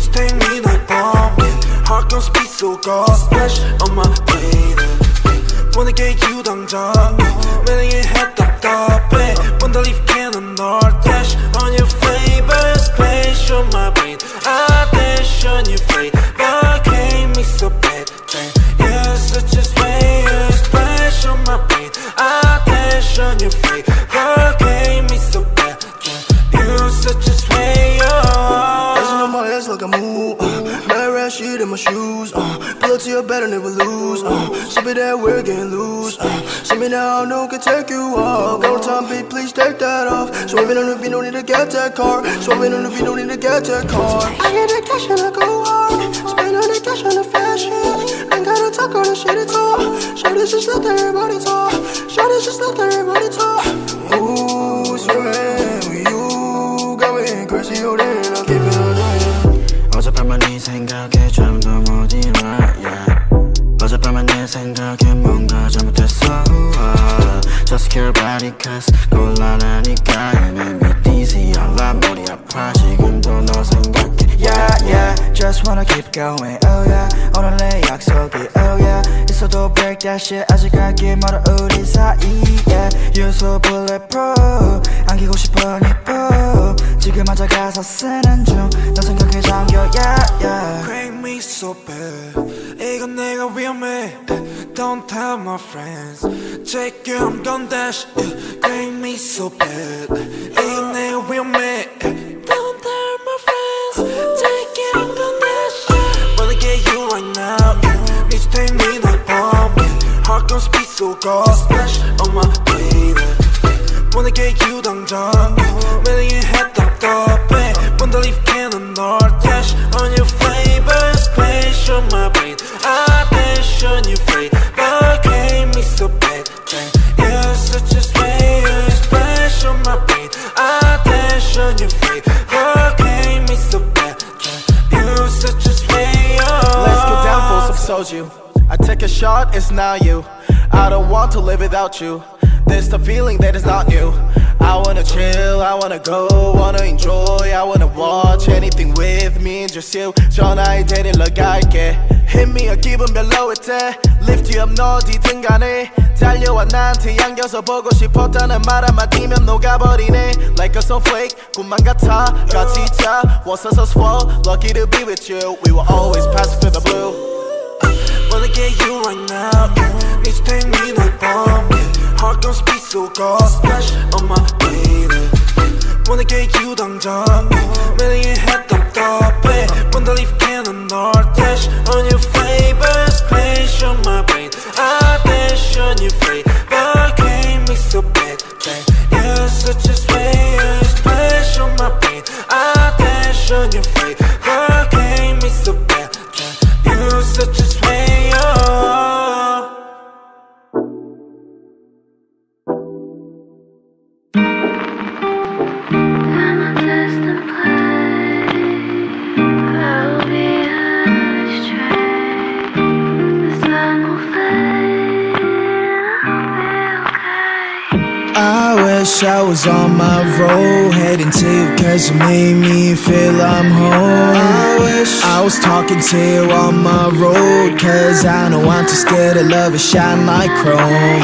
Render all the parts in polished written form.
Please take me like bumping. Heart gon' speed so God splash on my baby. wanna get you 당장 매력의 head 답답해 Wanna leave cannon or dash on your favorite space on my brain I dash on your face but can't me so bad You're such a space splash on my brain I dash on your face but can't me so bad You're such a space Dancing on my legs like a move red shit in my shoes pull up to your bed and never lose Sip it that we're getting loose See me now, no can take you off Go time, beat, please take that off Swerving on the beat, no need to get that car Swerving on the beat, no need to get that car I get that cash and I go hard Spend all the cash on the fashion Ain't gotta talk all the shit at all Shorty's just let everybody talk Shorty's just let everybody talk Ooh, swimming with you Got me crazy, oh then I'll keep it on 어젯밤만 네 생각에 잠도 못 일어 어젯밤만 내 생각에 뭔가 잘못했어 Just care about it cause 곤란하니까 You make me dizzy 알라 머리 아파 지금도 너 생각해 Yeah yeah Just wanna keep going Oh yeah 오늘 내 약속이 Oh yeah 있어도 break that shit 아직 갈길 멀어 우리 사이 Yeah You're so bulletproof 안기고 싶어 니뽀 지금 앉아 가사 쓰는 중 너 생각에 잠겨 yeah yeah Crank me so bad 이건 내가 위험해 Don't tell my friends Check you I'm gon' dash Crank me so bad 이건 내가 위험해 Don't tell my friends Check you I'm gon' dash Wanna get you right now Need to take me like bomb Heart gon' speed so God splash on my baby Wanna get you 당장 매력의 head 답답해 Wanna leave cannon or dash on your favorite space on my brain I dash on your face but can't me so bad You're such a space splash on my brain I dash on your face but can't me so bad You're such a space Let's get down for some soju I take a shot, it's not you I don't want to live without you There's the feeling that is not new I wanna chill, I wanna go, wanna enjoy I wanna watch anything with me and just you 전화에 데리러 갈게 Hit me a 기분 별로일 때 Lift you up 너 어디든 간에 달려와 나한테 안겨서 보고 싶었다는 말 한마디면 녹아버리네 Like a snowflake 꿈만 같아 같이 자 Was us swell Lucky to be with you We will always pass through the blue Wanna get you right now Need to take me like bomb Heart gon' speed so God splash on my baby Wanna get you 당장 매력의 head 답답해 Wanna leave cannon or dash on your favorite space on my brain I dash on your face but can't me so bad You're such a space splash on my brain I dash on your face but can't me so bad You're such a space I wish I was on my road Heading to you cause you made me feel I'm home I wish I was talking to you on my road Cause I don't want to scare the love and shine like chrome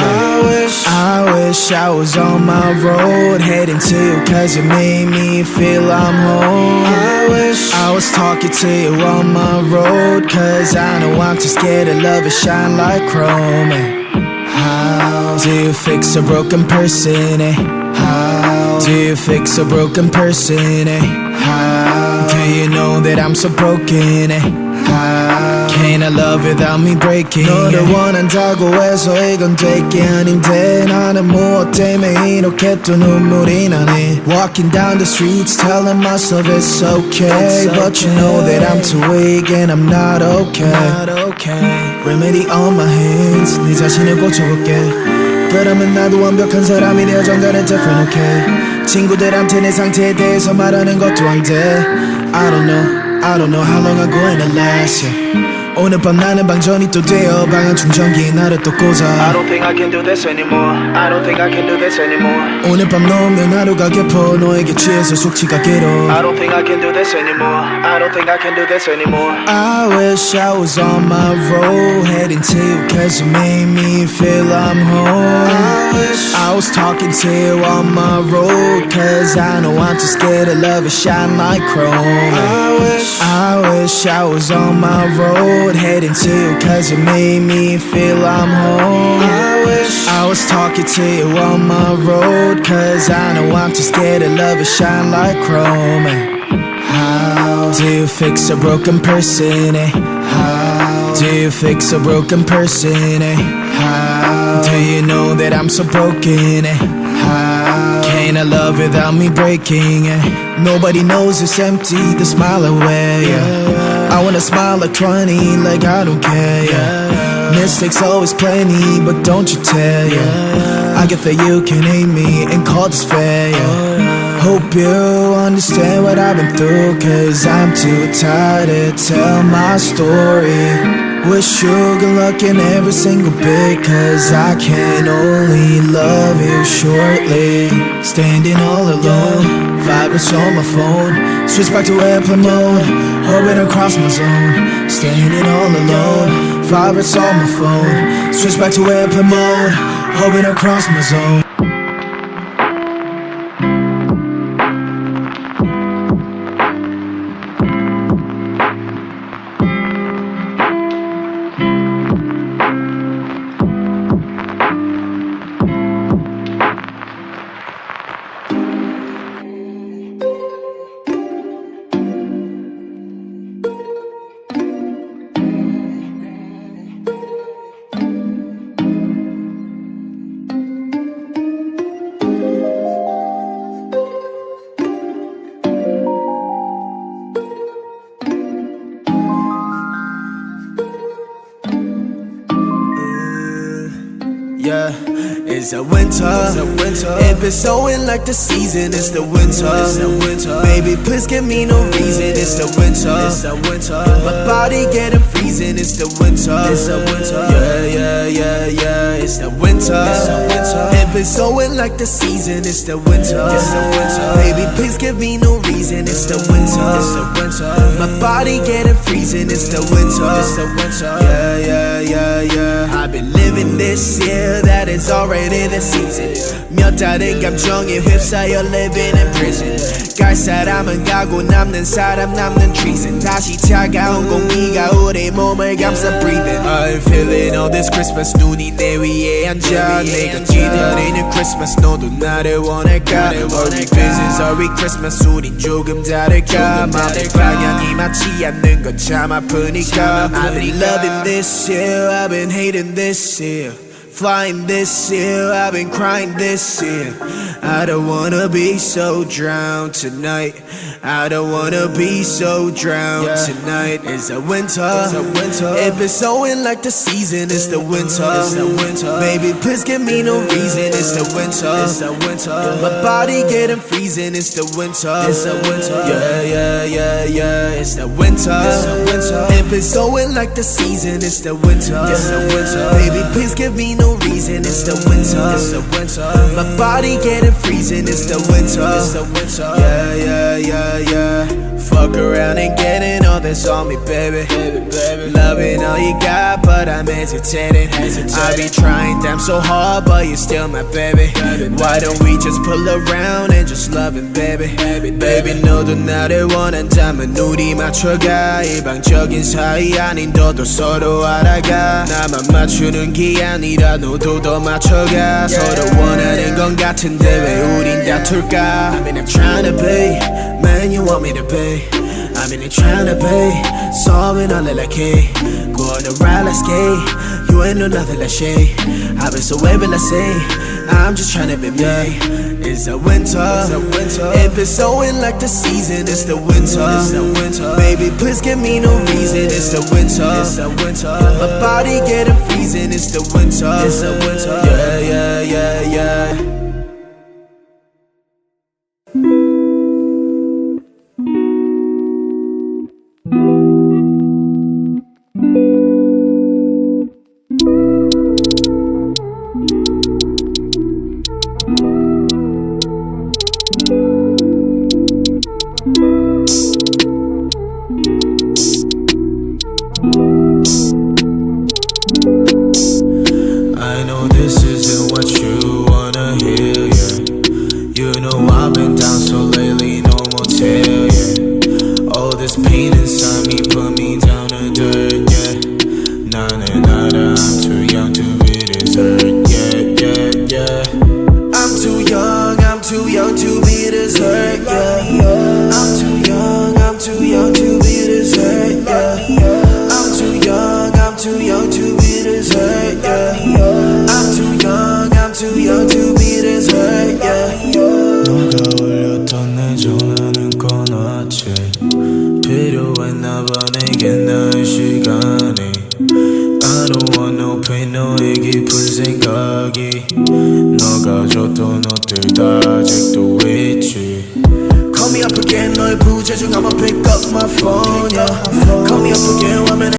I wish I was on my road Heading to you cause you made me feel I'm home I wish I was talking to you on my road Cause I don't want to scare the love and shine like chrome How do you fix a broken person, eh? How do you fix a broken person, eh? How do you know that I'm so broken, eh? How can I love without me breaking? 너를 원한다고 해서 이건 될 게 아닌데 나는 무엇 때문에 이렇게 또 눈물이 나네 Walking down the streets telling myself it's okay But you know that I'm too weak and I'm not okay Remedy on my hands 네 자신을 고쳐볼게 그러면 나도 완벽한 사람이 되어 정갈은 different okay 친구들한테 내 상태에 대해서 말하는 것도 안 돼 I don't know how long I'm going to last yeah. 오늘 밤 나는 방전이 또 되어 방한 충전기에 나를 또 꽂아 I don't think I can do this anymore. I don't think I can do this anymore. 오늘 밤 너 없는 하루가 깊어 너에게 취해서 숙취가 길어 I don't think I can do this anymore. I don't think I can do this anymore. I wish I was on my road heading to you cause you made me feel I'm home I was talking to you on my road cause I know I'm too scared to love and shine like chrome I wish I was on my road heading to you cause you made me feel I'm home I was talking to you on my road cause I know I'm too scared to love and shine like chrome How do you fix a broken person, eh? How do you fix a broken person, eh? How do you know that I'm so broken, eh? How can I love without me breaking, eh? Nobody knows it's empty, the smile away, yeah. I wanna smile like 20, like I don't care, yeah. Mistakes always plenty, but don't you tell, yeah. I get that you can hate me and call this fair, yeah. Hope you understand what I've been through cause I'm too tired to tell my story Wish you good luck in every single bit cause I can only love you shortly Standing all alone, vibrates on my phone Switch back to airplane mode, orbit across my zone Standing all alone, vibrates on my phone Switch back to airplane mode, orbit across my zone Yeah, it's the winter. It been snowing like the season. It's the winter. Baby, please give me no reason. It's the winter. My body getting freezing. It's the winter. Yeah. It's the winter. It been snowing like the season. It's the winter. Baby, please give me no reason. It's the winter. My body getting freezing. It's the winter. Yeah. I've been living this year that is already the season. 몇 다른 감정에 휩싸여 living in prison. 갈 사람은 가고 남는 사람 남는 treason. 다시 차가운 공기가 우리 몸을 감싸 breathing. I'm feeling all this Christmas. 눈이 내 위에 앉아 내가 기다리는 Christmas. 너도 나를 원할까? Are we business? Are we Christmas? 우린 조금 다를까? 마음의 방향이 맞지 않는 건 참 아프니까. I've been loving this year. I've been hating this year. Flying this year, I've been crying this year. I don't wanna be so drowned tonight. I don't wanna be so drowned tonight. It's the winter. It been snowing like the season. It's the winter. Baby, please give me no reason. It's the winter. My body getting freezing. It's the winter. Yeah. It's the winter. It been snowing like the season. It's the winter. Baby, please give me no reason. It's the winter. My body getting freezing. It's the winter. Yeah. Fuck around and getting all this on me, baby. Loving all you got, but I'm hesitating. I be trying damn so hard, but you're still my baby. Why don't we just pull around and just love it, baby? Baby, 너도 나를 원한다면 우리 맞춰가. 일방적인 사이 아닌 너도 서로 알아가. 나만 맞추는 게 아니라 너도 더 맞춰가. 서로 원하는 건 같은데 왜 우린 다툴까? I mean I'm trying to be man you want me to be. I mean I'm trying to be solving all like hey. Go on the ride, let's skate. You ain't know nothing like shade. I've been so able to say I'm just trying to be me. It's the winter. It been snowing like the season. It's the winter. Baby, please give me no reason. It's the winter. My body getting freezing. It's the winter. Yeah. 내게 나의 시간이 I don't want no pain 너의 깊은 생각이 너가 줬던 옷들 다 아직도 있지 Call me up again 너의 부재중 I'ma pick up my phone yeah. Call me up again 화면에